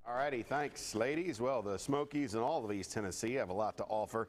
All righty, thanks, ladies. Well, the Smokies and all of East Tennessee have a lot to offer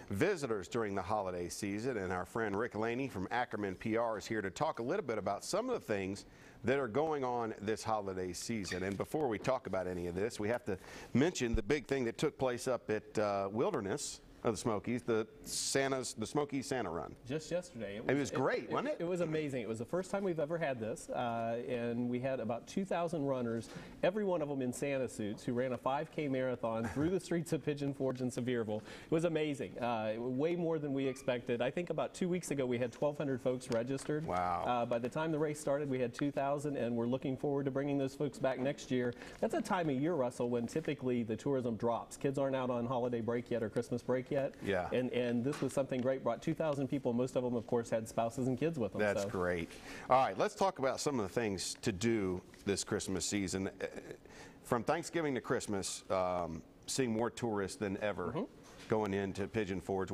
visitors during the holiday season, and our friend Rick Laney from Ackerman PR is here to talk a little bit about some of the things that are going on this holiday season. And before we talk about any of this, we have to mention the big thing that took place up at Wilderness of the Smokies, the Smoky Santa Run. Just yesterday. It was great, wasn't it? It was amazing. It was the first time we've ever had this, and we had about 2,000 runners, every one of them in Santa suits, who ran a 5K marathon through the streets of Pigeon Forge and Sevierville. It was amazing. Way more than we expected. I think about 2 weeks ago we had 1,200 folks registered. Wow. By the time the race started, we had 2,000, and we're looking forward to bringing those folks back next year. That's a time of year, Russell, when typically the tourism drops. Kids aren't out on holiday break yet or Christmas break yet. Yeah. And this was something great. Brought 2,000 people. Most of them, of course, had spouses and kids with them. That's great. All right, let's talk about some of the things to do this Christmas season. From Thanksgiving to Christmas, seeing more tourists than ever going into Pigeon Forge.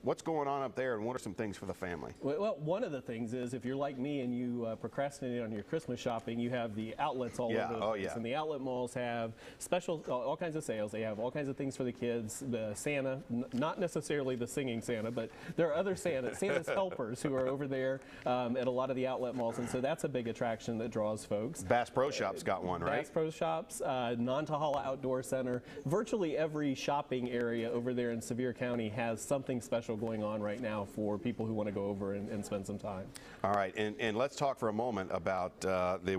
What's going on up there, and what are some things for the family? Well, one of the things is, if you're like me and you procrastinate on your Christmas shopping, you have the outlets all over the place. And the outlet malls have special, all kinds of sales. They have all kinds of things for the kids. The Santa, not necessarily the singing Santa, but there are other Santa's helpers who are over there at a lot of the outlet malls, and so that's a big attraction that draws folks. Bass Pro Shop's got one, right? Bass Pro Shops, Nantahala Outdoor Center. Virtually every shopping area over there in Sevier County has something special going on right now for people who want to go over and spend some time. All right, and let's talk for a moment about the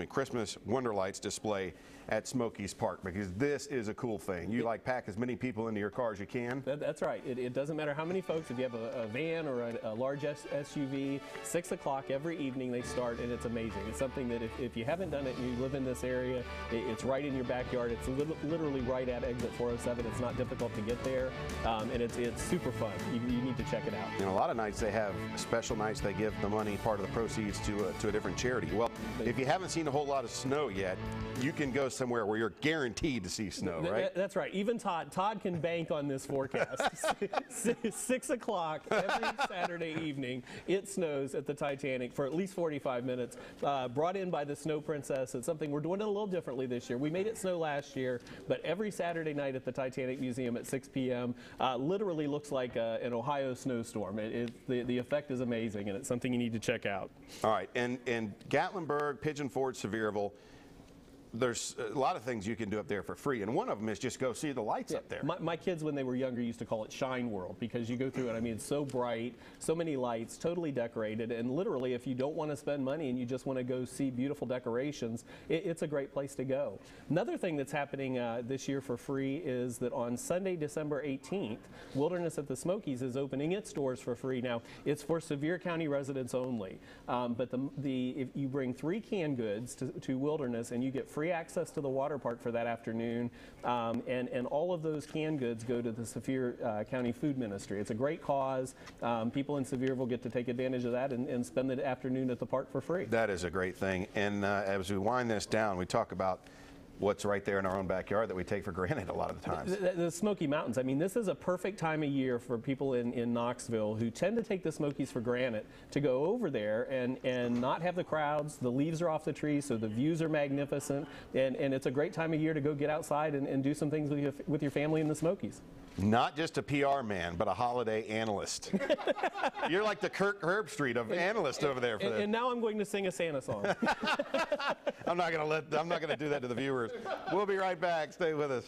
Christmas Wonder Lights display at Smokies Park, because this is a cool thing. You pack as many people into your car as you can. That's right. It doesn't matter how many folks. If you have a van or a large SUV, 6 o'clock every evening they start, and it's amazing. It's something that if you haven't done it and you live in this area, it's right in your backyard. It's literally right at exit 407. It's not difficult to get there, and it's super fun. You need to check it out. And a lot of nights they have special nights. They give the money, part of the proceeds, to a different charity. Well, if you haven't seen a whole lot of snow yet, you can go somewhere where you're guaranteed to see snow, right? That's right. Even Todd can bank on this forecast. 6 o'clock every Saturday evening, it snows at the Titanic for at least 45 minutes. Brought in by the Snow Princess. It's something we're doing it a little differently this year. We made it snow last year, but every Saturday night at the Titanic Museum at 6 p.m. Literally looks like an Ohio snowstorm. The effect is amazing, and it's something you need to check out. All right, and Gatlinburg, Pigeon Forge, Sevierville, there's a lot of things you can do up there for free, and one of them is just go see the lights up there. My kids, when they were younger, used to call it Shine World, because you go through it. I mean, it's so bright, so many lights, totally decorated, and literally, if you don't want to spend money and you just want to go see beautiful decorations, it's a great place to go. Another thing that's happening this year for free is that on Sunday, December 18th, Wilderness at the Smokies is opening its doors for free. Now, it's for Sevier County residents only, but if you bring 3 canned goods to Wilderness, and you get free access to the water park for that afternoon, and all of those canned goods go to the Sevier County Food Ministry. It's a great cause. People in Sevierville get to take advantage of that and spend the afternoon at the park for free. That is a great thing. And as we wind this down, we talk about what's right there in our own backyard that we take for granted a lot of the times. The Smoky Mountains. I mean, this is a perfect time of year for people in Knoxville who tend to take the Smokies for granted to go over there and not have the crowds. The leaves are off the trees, so the views are magnificent, and it's a great time of year to go get outside and do some things with your family in the Smokies. Not just a PR man, but a holiday analyst. You're like the Kirk Herbstreit of analysts over there. And now I'm going to sing a Santa song. I'm not going to do that to the viewers. We'll be right back. Stay with us.